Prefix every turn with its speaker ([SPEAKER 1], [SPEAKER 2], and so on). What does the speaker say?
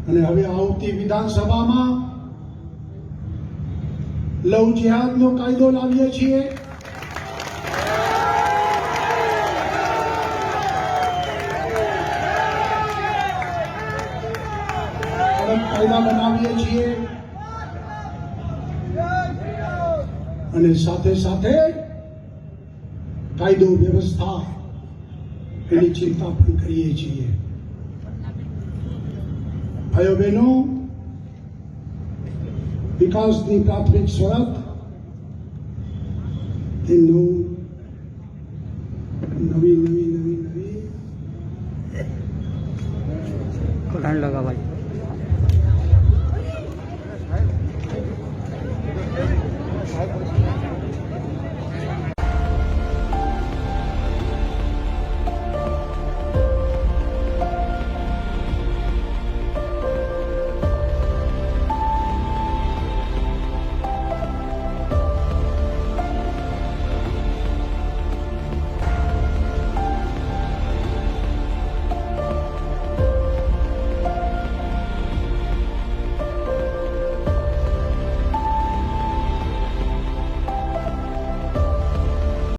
[SPEAKER 1] અને હવે આવતી વિધાનસભામાં લવ જેહાદનો કાયદો લાવીએ છીએ. કાયદા બનાવીએ છીએ અને સાથે સાથે કાયદો વ્યવસ્થા એની ચિંતા પણ કરીએ છીએ. ભાઈઓ બહેનો, વિકાસની પ્રાથમિક શરત એ નવી
[SPEAKER 2] લગા ભાઈ
[SPEAKER 1] Thank you.